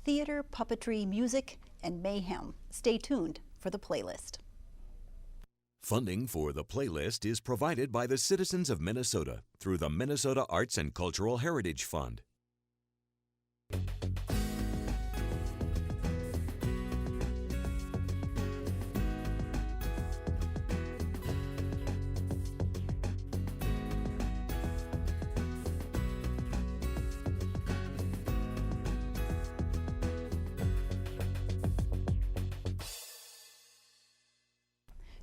theater, puppetry, music, and mayhem. Stay tuned for the playlist. Funding for the playlist is provided by the citizens of Minnesota through the Minnesota Arts and Cultural Heritage Fund.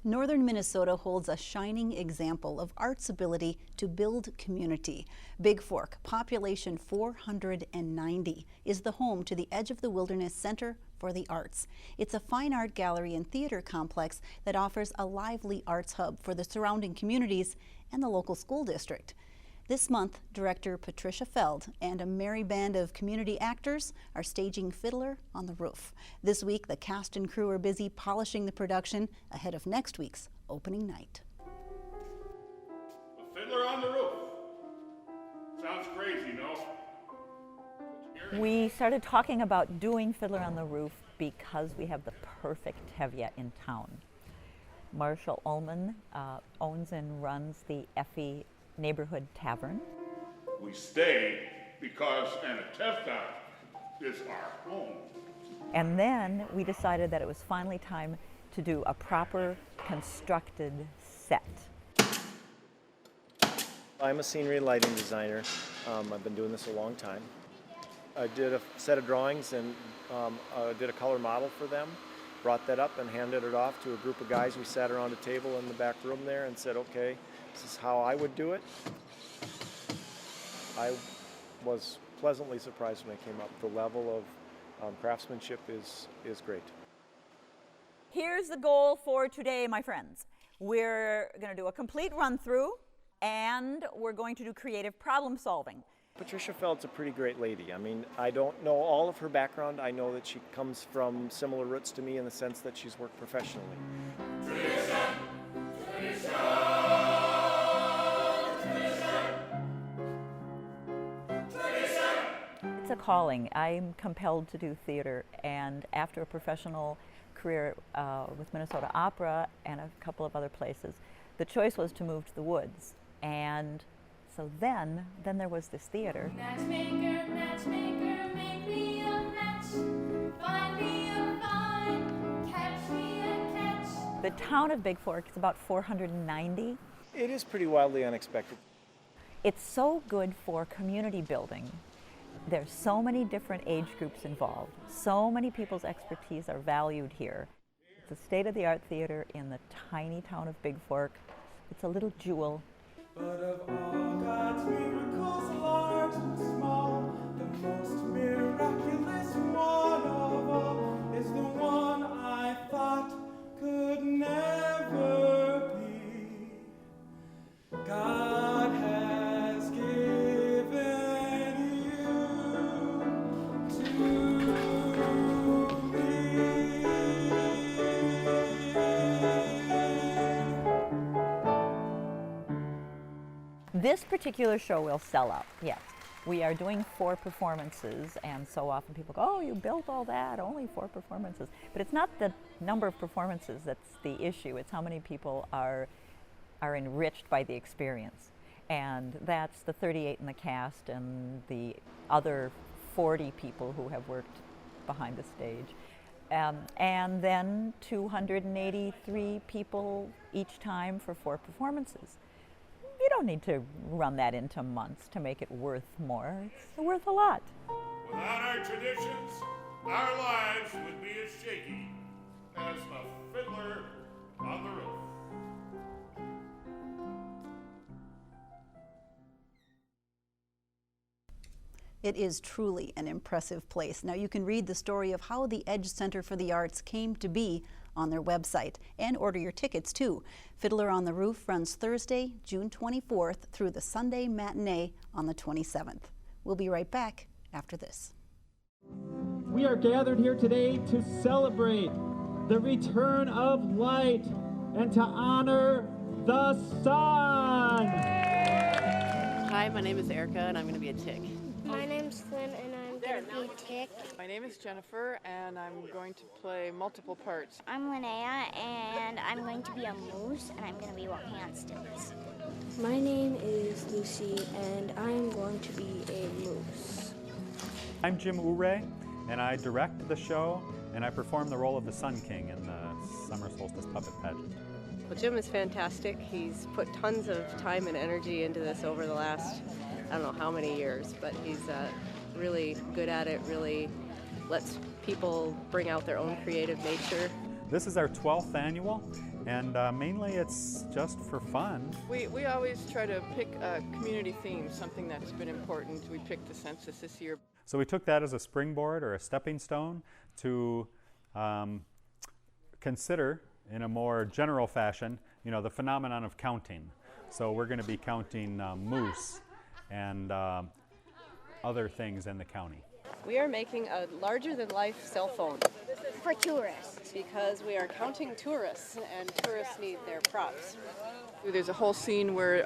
Northern Minnesota holds a shining example of art's ability to build community. Big Fork, population 490, is the home to the Edge of the Wilderness Center for the Arts. It's a fine art gallery and theater complex that offers a lively arts hub for the surrounding communities and the local school district. This month, director Patricia Feld and a merry band of community actors are staging Fiddler on the Roof. This week, the cast and crew are busy polishing the production ahead of next week's opening night. The Fiddler on the Roof. Sounds crazy, no? We started talking about doing Fiddler on the Roof because we have the perfect Tevye in town. Marshall Ullman owns and runs the Effie Neighborhood Tavern. We stay because Anatevka is our home. And then we decided that it was finally time to do a proper constructed set. I'm a scenery lighting designer. I've been doing this a long time. I did a set of drawings and did a color model for them, brought that up and handed it off to a group of guys. We sat around a table in the back room there and said, okay, this is how I would do it. I was pleasantly surprised when I came up. The level of craftsmanship is great. Here's the goal for today, my friends. We're going to do a complete run-through, and we're going to do creative problem solving. Patricia Feld's a pretty great lady. I mean, I don't know all of her background. I know that she comes from similar roots to me in the sense that she's worked professionally. It's a calling. I'm compelled to do theater, and after a professional career with Minnesota Opera and a couple of other places, the choice was to move to the woods. And so then there was this theater. Matchmaker, matchmaker, make me a match. Find me a find, catch me a catch. The town of Big Fork is about 490. It is pretty wildly unexpected. It's so good for community building. There's so many different age groups involved. So many people's expertise are valued here. It's a state-of-the-art theater in the tiny town of Big Fork. It's a little jewel. But of all God's miracles, large and small, the most miraculous one of all is the one I thought could never be. God has given you to This particular show will sell out, yes. We are doing 4 performances, and so often people go, oh, you built all that, only 4 performances. But it's not the number of performances that's the issue, it's how many people are enriched by the experience. And that's the 38 in the cast and the other 40 people who have worked behind the stage. And then 283 people each time for 4 performances. You don't need to run that into months to make it worth more. It's worth a lot. Without our traditions, our lives would be as shaky as the Fiddler on the Roof. It is truly an impressive place. Now you can read the story of how the Edge Center for the Arts came to be on their website and order your tickets too. Fiddler on the Roof runs Thursday, June 24th through the Sunday matinee on the 27th. We'll be right back after this. We are gathered here today to celebrate the return of light and to honor the sun. Hi, my name is Erica and I'm going to be a tick. My name's Flynn and I'm going to be a tick. My name name is Jennifer, and I'm going to play multiple parts. I'm Linnea, and I'm going to be a moose, and I'm going to be walking on stilts. My name is Lucy, and I'm going to be a moose. I'm Jim Ure, and I direct the show, and I perform the role of the Sun King in the Summer Solstice Puppet Pageant. Well, Jim is fantastic. He's put tons of time and energy into this over the last, I don't know how many years, but he's really good at it, really lets people bring out their own creative nature. This is our 12th annual, and mainly it's just for fun. We always try to pick a community theme, something that's been important. We picked the census this year. So we took that as a springboard or a stepping stone to consider, in a more general fashion, the phenomenon of counting. So we're going to be counting moose and other things in the county. We are making a larger-than-life cell phone. For tourists. Because we are counting tourists, and tourists need their props. There's a whole scene where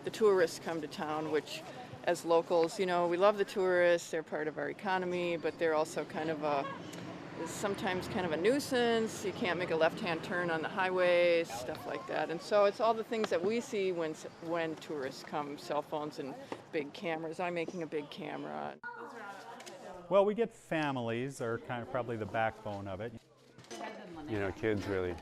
the tourists come to town, which as locals, we love the tourists, they're part of our economy, but they're also sometimes kind of a nuisance. You can't make a left-hand turn on the highways, stuff like that. And so it's all the things that we see when tourists come, cell phones and big cameras. I'm making a big camera. Well, we get families are kind of probably the backbone of it. Kids really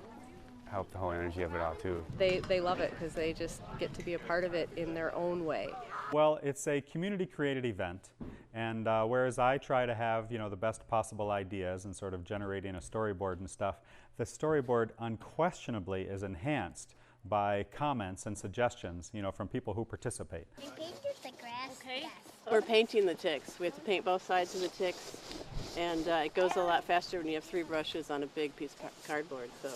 help the whole energy of it all too. They love it because they just get to be a part of it in their own way. Well, it's a community-created event, and whereas I try to have, the best possible ideas and sort of generating a storyboard and stuff, the storyboard unquestionably is enhanced by comments and suggestions, from people who participate. You painted the grass. Okay. Yes. We're painting the ticks. We have to paint both sides of the ticks, and it goes a lot faster when you have 3 brushes on a big piece of cardboard. So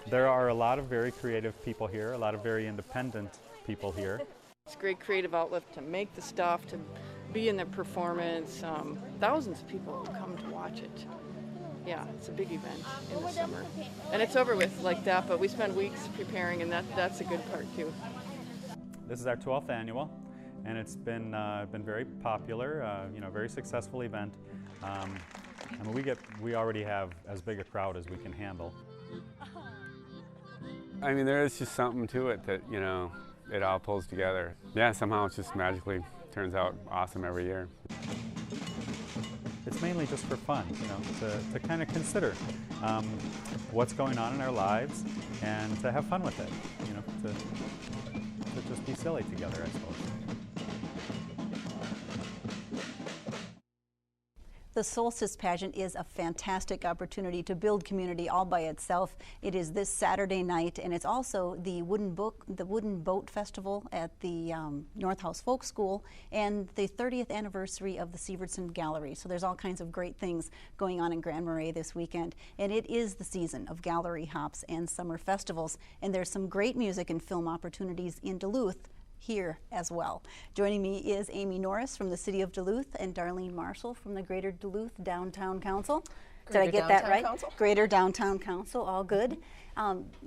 there are a lot of very creative people here, a lot of very independent people here. It's a great creative outlet to make the stuff, to be in the performance. Thousands of people come to watch it. Yeah, it's a big event in the summer. And it's over with like that, but we spend weeks preparing, and that's a good part too. This is our 12th annual, and it's been very popular, very successful event. We already have as big a crowd as we can handle. I mean, there is just something to it that, it all pulls together. Yeah, somehow it just magically turns out awesome every year. It's mainly just for fun, to kind of consider what's going on in our lives and to have fun with it, to just be silly together, I suppose. The Solstice Pageant is a fantastic opportunity to build community all by itself. It is this Saturday night, and it's also the Wooden Boat Festival at the North House Folk School and the 30th anniversary of the Sievertson Gallery. So there's all kinds of great things going on in Grand Marais this weekend. And it is the season of gallery hops and summer festivals. And there's some great music and film opportunities in Duluth here as well. Joining me is Amy Norris from the City of Duluth and Darlene Marshall from the Greater Duluth Downtown Council. Did I get that right? Council? Greater Downtown Council, all good.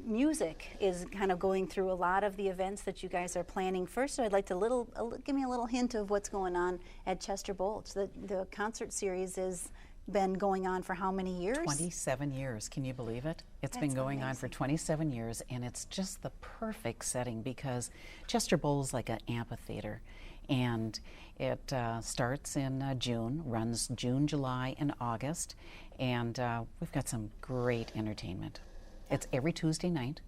Music is kind of going through a lot of the events that you guys are planning. First, I'd like to give me a little hint of what's going on at Chester Bulge. The concert series has been going on for how many years? 27 years. Can you believe it? It's been going on for 27 years, and it's just the perfect setting because Chester Bowl is like an amphitheater, and it starts in June, runs June, July, and August, and we've got some great entertainment. It's every Tuesday night,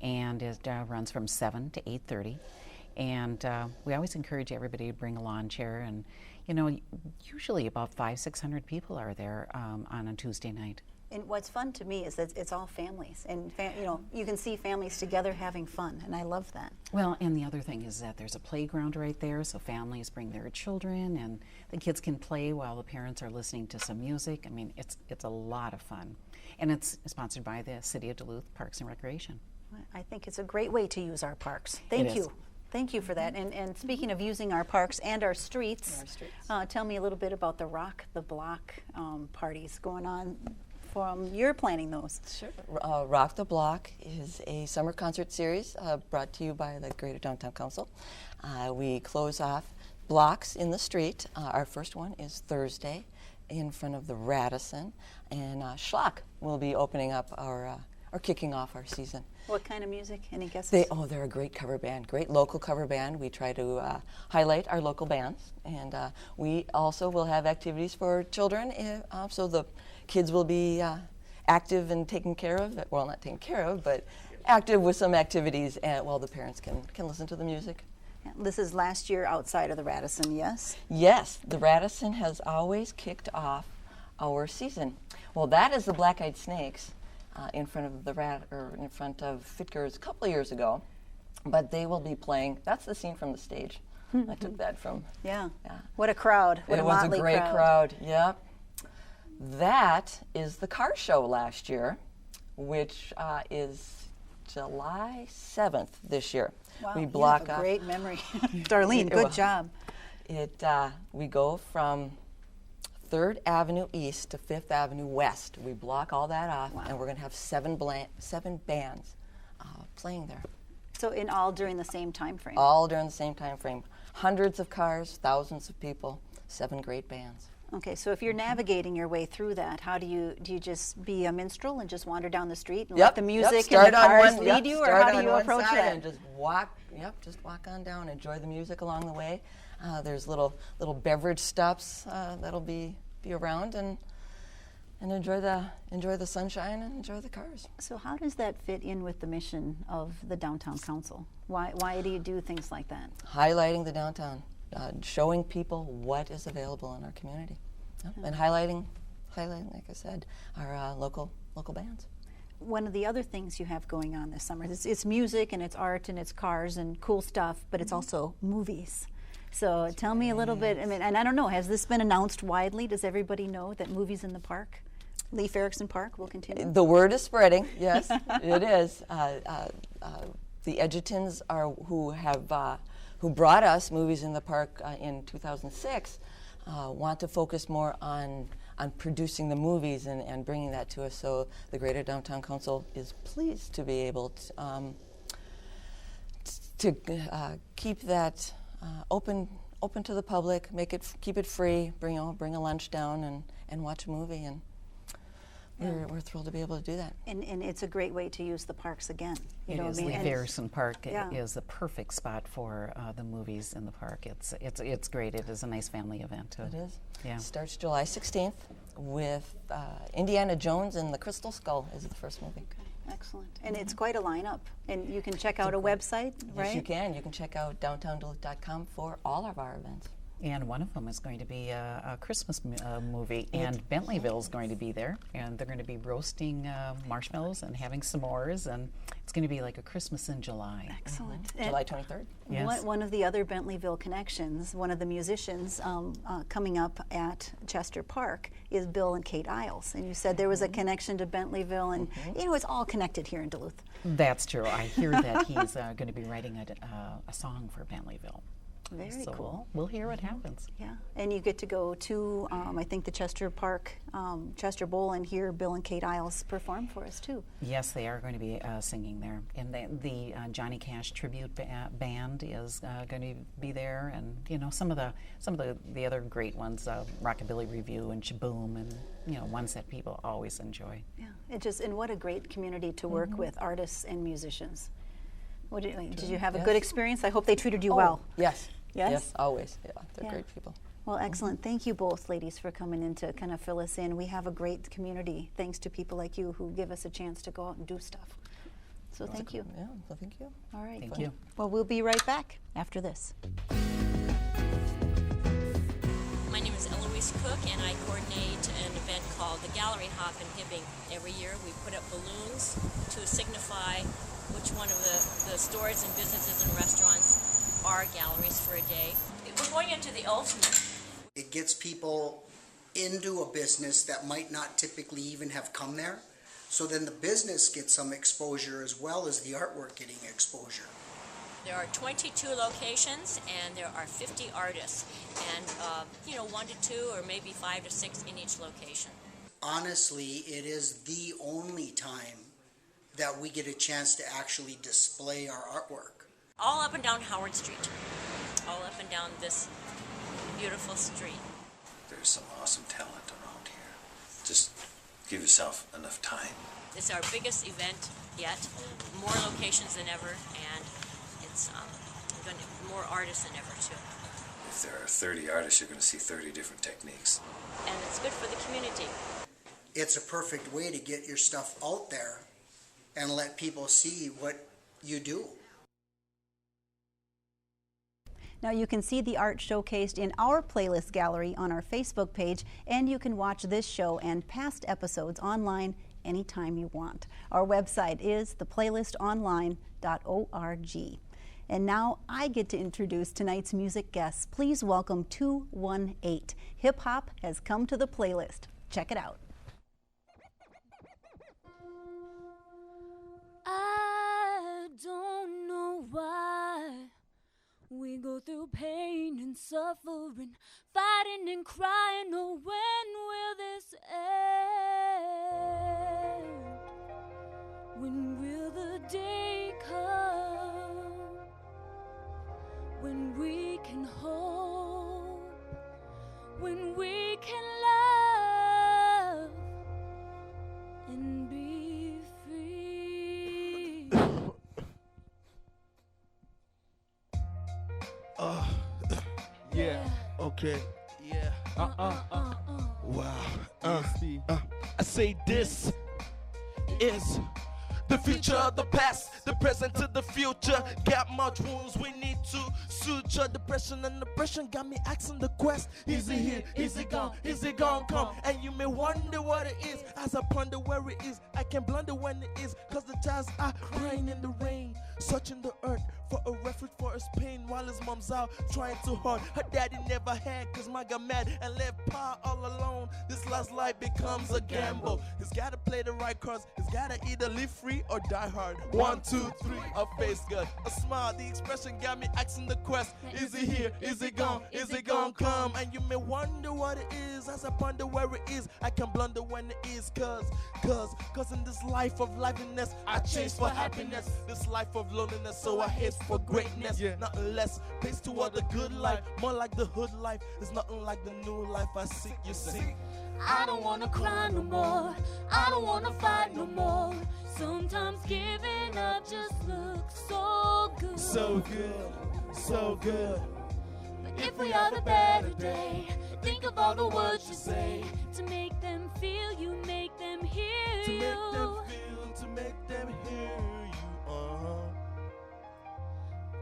and it runs from 7 to 8:30, and we always encourage everybody to bring a lawn chair, and usually about 500-600 people are there on a Tuesday night. And what's fun to me is that it's all families, and you can see families together having fun, and I love that. Well, and the other thing is that there's a playground right there, so families bring their children, and the kids can play while the parents are listening to some music. I mean, it's a lot of fun, and it's sponsored by the City of Duluth Parks and Recreation. I think it's a great way to use our parks. Thank you. Thank you for that. And speaking of using our parks and our streets, tell me a little bit about the Rock the Block parties going on from your planning those. Sure. Rock the Block is a summer concert series brought to you by the Greater Downtown Council. We close off blocks in the street. Our first one is Thursday in front of the Radisson, and Schlock will be opening up or kicking off our season. What kind of music? Any guesses? They're a great cover band, great local cover band. We try to highlight our local bands, and we also will have activities for children, so the kids will be active and taken care of. Well, not taken care of, but active with some activities, while the parents can listen to the music. This is last year outside of the Radisson, yes? Yes, the Radisson has always kicked off our season. Well, that is the Black-Eyed Snakes in front of in front of Fitger's a couple of years ago, but they will be playing. That's the scene from the stage. I took that from. Yeah. What a crowd! What it was a great crowd. Yep. That is the car show last year, which is July 7th this year. Wow, we you block have a great memory. Darlene, good job. We go from 3rd Avenue East to 5th Avenue West. We block all that off, and we're going to have seven bands playing there. So in all during the same time frame? All during the same time frame. Hundreds of cars, thousands of people, 7 great bands. Okay, so if you're navigating your way through that, how do you just be a minstrel and just wander down the street and let the music and the cars lead you, or how do you approach that? And just walk on down, enjoy the music along the way. There's little beverage stops that'll be around, and enjoy the sunshine and enjoy the cars. So how does that fit in with the mission of the Downtown Council? Why do you do things like that? Highlighting the downtown. Showing people what is available in our community, and highlighting, like I said, our local bands. One of the other things you have going on this summer is it's music and it's art and it's cars and cool stuff, but it's also movies. So tell me a little bit. I mean, and I don't know, has this been announced widely? Does everybody know that Movies in the Park, Leif Erikson Park, will continue? The word is spreading. Yes, it is. The Edgertons who brought us Movies in the Park in 2006, want to focus more on producing the movies and bringing that to us. So the Greater Downtown Council is pleased to be able to keep that open to the public, keep it free, bring a lunch down and watch a movie, and we're thrilled to be able to do that. And it's a great way to use the parks again. Leif Erikson Park is the perfect spot for the movies in the park. It's great. It is a nice family event too. It is. Yeah. It starts July 16th with Indiana Jones and the Crystal Skull is the first movie. Okay. Excellent. And it's quite a lineup. And you can check out a website, right? Yes, you can. You can check out downtownduluth.com for all of our events. And one of them is going to be a Christmas movie, and Bentleyville's going to be there, and they're going to be roasting marshmallows and having s'mores, and it's going to be like a Christmas in July. Excellent. July 23rd. Yes. One of the other Bentleyville connections, one of the musicians coming up at Chester Park is Bill and Kate Isles, and you said there was a connection to Bentleyville, and it's all connected here in Duluth. That's true. I hear that he's going to be writing a song for Bentleyville. Very cool. We'll hear what happens. Yeah, and you get to go to, I think, the Chester Park, Chester Bowl, and hear Bill and Kate Isles perform for us too. Yes, they are going to be singing there, and the Johnny Cash tribute band is going to be there, and some of the other great ones, Rockabilly Review and Shaboom, and ones that people always enjoy. Yeah, and what a great community to work with, artists and musicians. Did you have a good experience? I hope they treated you well. Yes. Yes? Yes, always. Yeah, they're great people. Well, excellent. Thank you both, ladies, for coming in to kind of fill us in. We have a great community thanks to people like you who give us a chance to go out and do stuff. So thank you. Yeah, well, thank you. All right. Thank you. Well, we'll be right back after this. My name is Eloise Cook, and I coordinate an event called the Gallery Hop in Hibbing. Every year we put up balloons to signify which one of the stores and businesses and restaurants are galleries for a day. We're going into the ultimate. It gets people into a business that might not typically even have come there. So then the business gets some exposure as well as the artwork getting exposure. There are 22 locations and there are 50 artists, and 1 to 2 or maybe 5 to 6 in each location. Honestly, it is the only time that we get a chance to actually display our artwork. All up and down Howard Street, all up and down this beautiful street. There's some awesome talent give yourself enough time. It's our biggest event yet, more locations than ever, and it's going to more artists than ever too. If there are 30 artists, you're going to see 30 different techniques. And it's good for the community. It's a perfect way to get your stuff out there and let people see what you do. Now you can see the art showcased in our playlist gallery on our Facebook page, and you can watch this show and past episodes online anytime you want. Our website is theplaylistonline.org. And now I get to introduce tonight's music guests. Please welcome 218. Hip hop has come to the playlist. Check it out. I don't know why we go through pain and suffering, fighting and crying. Oh, when will this end? When will the day come when we can hope, when we can love and be free? Yeah, okay, yeah, wow, I say this is the future of the past, the present to the future. Got much wounds we need to suture. Depression and oppression got me asking the quest. Is it here? Is it gone? Is it gonna come? And you may wonder what it is. As I ponder where it is, I can't blunder when it is. Cause the child's are crying in the rain, searching the earth for a refuge for his pain, while his mom's out trying too hard. Her daddy never had, cause Ma got mad and left Pa all alone. This last life becomes a gamble. He's gotta play the right cards. He's gotta either live free or die hard. 1, 2, 3, a face good, a smile. The expression got me asking the quest. Is it here? Is it gone? Is it gonna come? And you may wonder what it is. As I ponder where it is, I can blunder when it is. Cause in this life of liveliness, I chase for happiness. This life of loneliness, so I hate for greatness. Nothing less, pace toward the good life, more like the hood life. There's nothing like the new life I seek. You see, I don't wanna cry no more, I don't wanna fight no more. Sometimes giving up just looks so good. So good, so good. But if we are the better day, think of all the words you say. To make them feel you, make them hear To you. make them feel, to make them hear you.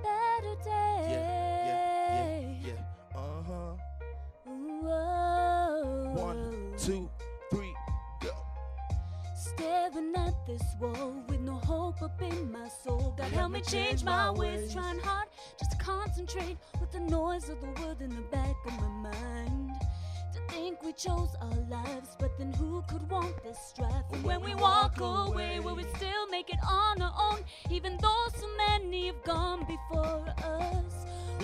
Better day. Yeah. Whoa. 1, 2, 3, go. Staring at this wall with no hope up in my soul. God help me change my ways. Trying hard just to concentrate with the noise of the world in the back of my mind. To think we chose our lives, but then who could want this strife? And when we walk away, will we still make it on our own? Even though so many have gone before us.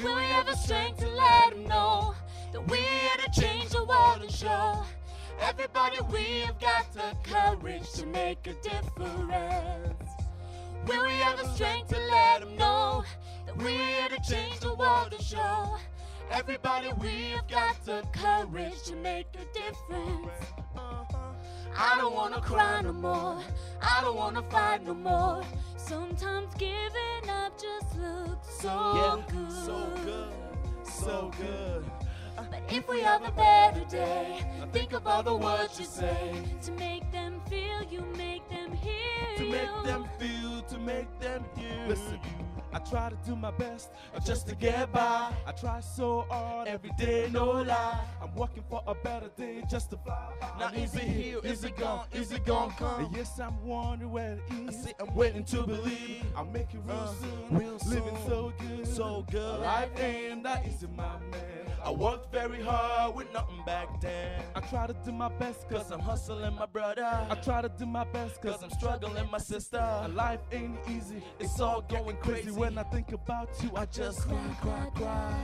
Will we have the strength to let them know that we're here to change the world and show everybody we have got the courage to make a difference? Will we have the strength to let them know that we're here to change the world and show everybody we have got the courage to make a difference? I don't wanna cry no more, I don't wanna fight no more. Sometimes giving up just looks so good. So good, so good. But if we have a better day, think of all the words you say. To make them feel you, make them hear To you. make them feel, to make them hear. Listen, I try to do my best just to get by. I try so hard every day, no lie. I'm working for a better day just to fly. Now is it here? Is it gone? Is it gonna come? And yes, I'm wondering where it is. I say I'm waiting to believe I'll make it real soon. Living so good, so good. Life ain't that easy, my man. I worked very hard with nothing back then. I try to do my best cause I'm hustling, my brother. I try to do my best cause I'm struggling, my sister. And life ain't easy, it's all going crazy. When I think about you, I just cry.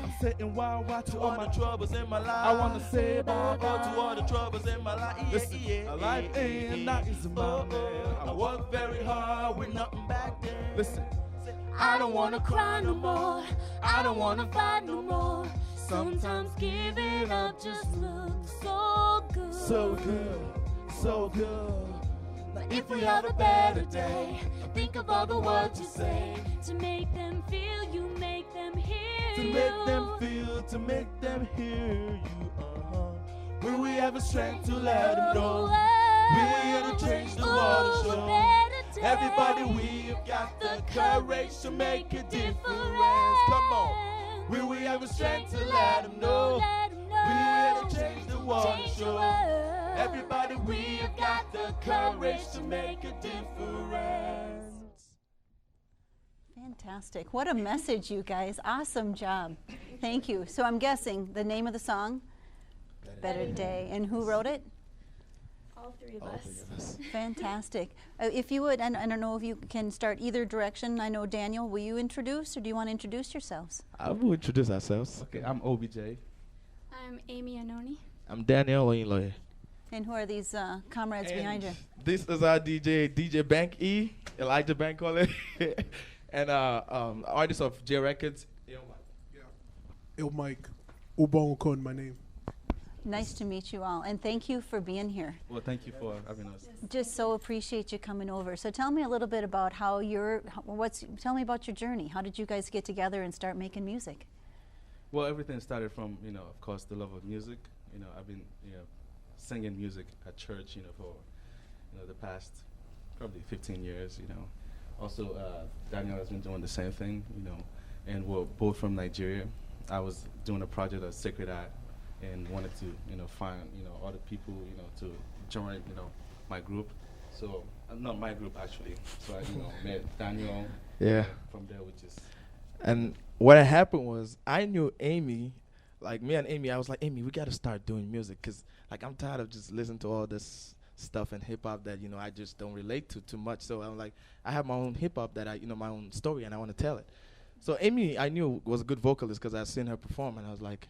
I'm sitting wild to all my troubles in my life. I wanna say bye to all the troubles in my life. Listen, life ain't not easy, my man. I worked very hard with nothing back then. Listen, I don't wanna cry no more, I don't wanna fight no more. Sometimes giving up just looks so good. so good, so good. But if we have a better day, think of all the words you say to make them feel, you make them hear To you. make them feel, to make them hear you. Will we have a strength to let them know? We're here to change the world, show everybody we've got the courage to make a difference. Come on. Will we have a strength to let them know? We're here to change the world, show everybody we've got the courage to make a difference. Fantastic. What a message, you guys. Awesome job. Thank you. So I'm guessing the name of the song? Better Day. And who wrote it? All three of us. Fantastic. If you would, and I don't know if you can start either direction. I know, Daniel, will you introduce, or do you want to introduce yourselves? I will introduce ourselves. Okay, I'm OBJ. I'm Amy Anoni. I'm Daniel Oyenloye. And who are these comrades behind you? This is our DJ Bank E, Elijah Bankole, and artist of J Records. Yo, Mike. Ubon Kon, my name. Nice to meet you all, and thank you for being here. Well, thank you for having us. Just so appreciate you coming over. So tell me a little bit about how tell me about your journey. How did you guys get together and start making music? Well, everything started from, of course, the love of music. I've been, singing music at church, for, the past probably 15 years, Also, Daniel has been doing the same thing, and we're both from Nigeria. I was doing a project of Sacred Art and wanted to, find, other people, to join, my group. So, not my group, actually. So I, met Daniel. Yeah. From there, we just... And what happened was, I knew Amy, like me and Amy, I was like, Amy, we got to start doing music, because I'm tired of just listening to all this stuff and hip-hop that, I just don't relate to too much. So I'm like, I have my own hip-hop that my own story, and I want to tell it. So Amy, I knew, was a good vocalist because I've seen her perform, and I was like,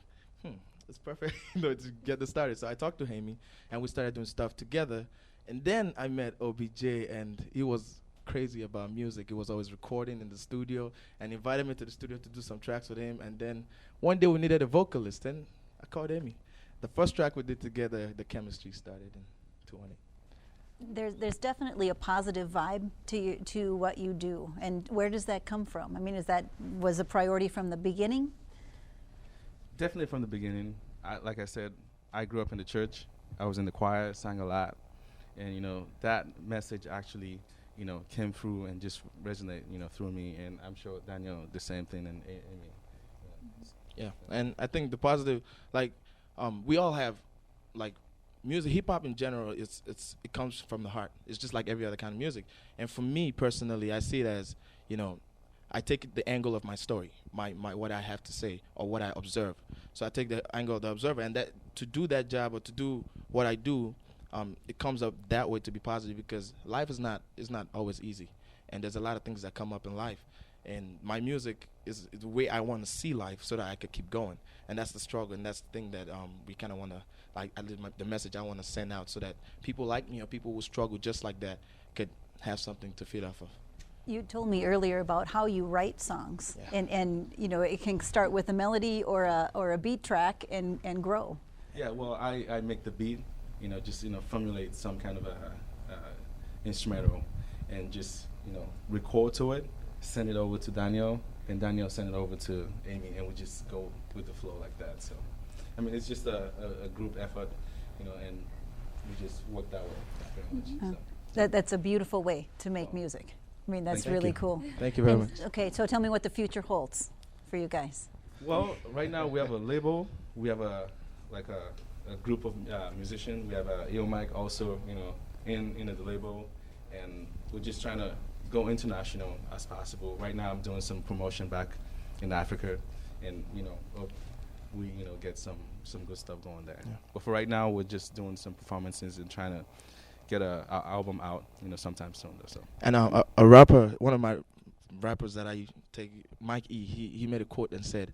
it's perfect, to get this started. So I talked to Amy, and we started doing stuff together. And then I met OBJ, and he was crazy about music. He was always recording in the studio, and invited me to the studio to do some tracks with him. And then one day we needed a vocalist, and I called Amy. The first track we did together, the chemistry started in 2020. There's definitely a positive vibe to what you do. And where does that come from? I mean, was a priority from the beginning? Definitely from the beginning. Like I said, I grew up in the church. I was in the choir, sang a lot. And, that message actually, came through and just resonate, through me. And I'm sure Daniel, the same thing, and Amy. Yeah, and I think the positive, we all have, music, hip-hop in general, it comes from the heart. It's just like every other kind of music. And for me, personally, I see it as, I take the angle of my story, my what I have to say, or what I observe. So I take the angle of the observer, and that to do that job, or to do what I do, it comes up that way to be positive, because life is not always easy, and there's a lot of things that come up in life. And my music is the way I want to see life, so that I could keep going. And that's the struggle, and that's the thing that we kind of want to, the message I want to send out, so that people like me, or people who struggle just like that, could have something to feed off of. You told me earlier about how you write songs, and it can start with a melody or a beat track and grow. Yeah, well, I make the beat, just formulate some kind of a instrumental, and just record to it, send it over to Daniel, and Daniel send it over to Amy, and we just go with the flow like that. So, I mean, it's just a group effort, and we just work that way. Pretty much, so. That's a beautiful way to make music. I mean, that's really cool. Thank you very much. Okay, so tell me what the future holds for you guys. Well, right now we have a label. We have a group of musicians. We have Yo Mike also, in the label, and we're just trying to go international as possible. Right now, I'm doing some promotion back in Africa, and we get some good stuff going there. Yeah. But for right now, we're just doing some performances and trying to get our album out, sometime soon. So. And a rapper, one of my rappers that I take, Mike E, he made a quote and said,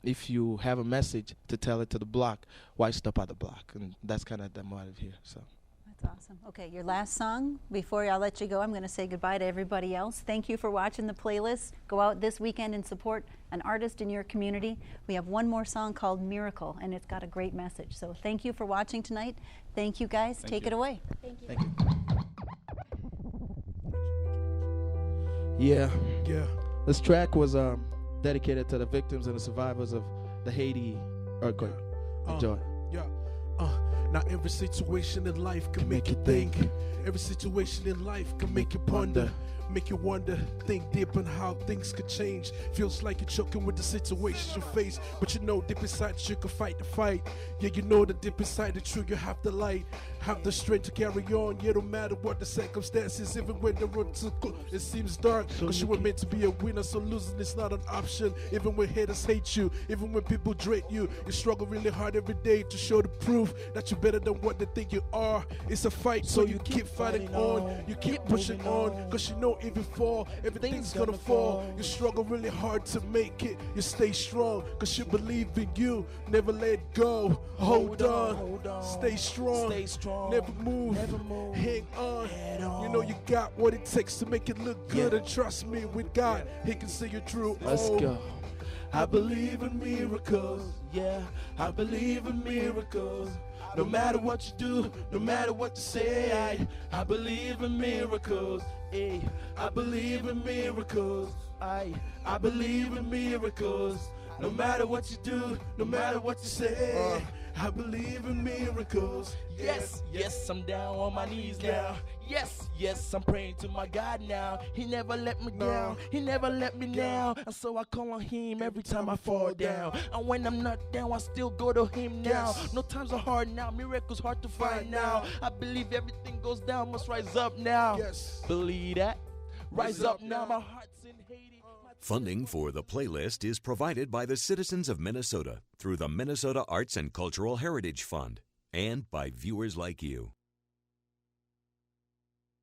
if you have a message to tell it to the block, why stop at the block? And that's kind of the motive here. So. That's awesome. Okay, your last song. Before I'll let you go, I'm going to say goodbye to everybody else. Thank you for watching the playlist. Go out this weekend and support an artist in your community. We have one more song called Miracle, and it's got a great message. So thank you for watching tonight. Thank you, guys. Take it away. Thank you. Thank you. Yeah. This track was dedicated to the victims and the survivors of the Haiti earthquake. Enjoy. Now every situation in life can make you think. Every situation in life can make you ponder. Make you wonder, think deep on how things could change. Feels like you're choking with the situations you face, but you know deep inside you can fight the fight. Yeah, you know that deep inside the truth you have the light, have the strength to carry on. Yeah, no matter what the circumstances, even when the road it seems dark. Cause you were meant to be a winner, so losing is not an option. Even when haters hate you, even when people dread you, you struggle really hard every day to show the proof that you're better than what they think you are. It's a fight, so you keep fighting on, you keep pushing on, cause you know if you fall, everything's gonna fall. You struggle really hard to make it, you stay strong, cause you believe in you, never let go. Hold on, stay strong, never move, hang on. You know you got what it takes to make it look good, and trust me, with God, He can see you through. Let's go. I believe in miracles, yeah, I believe in miracles. No matter what you do, no matter what you say, I believe in miracles. I believe in miracles. I believe in miracles. No matter what you do, no matter what you say, I believe in miracles. Yes, I'm down on my knees now. Yes, I'm praying to my God now. He never let me down, He never let me down. And so I call on Him every time I fall down. And when I'm not down, I still go to Him now. No times are hard now, miracles hard to find now. I believe everything goes down, must rise up now. Believe that, rise up now, my heart's in Haiti. Funding for the playlist is provided by the citizens of Minnesota through the Minnesota Arts and Cultural Heritage Fund and by viewers like you.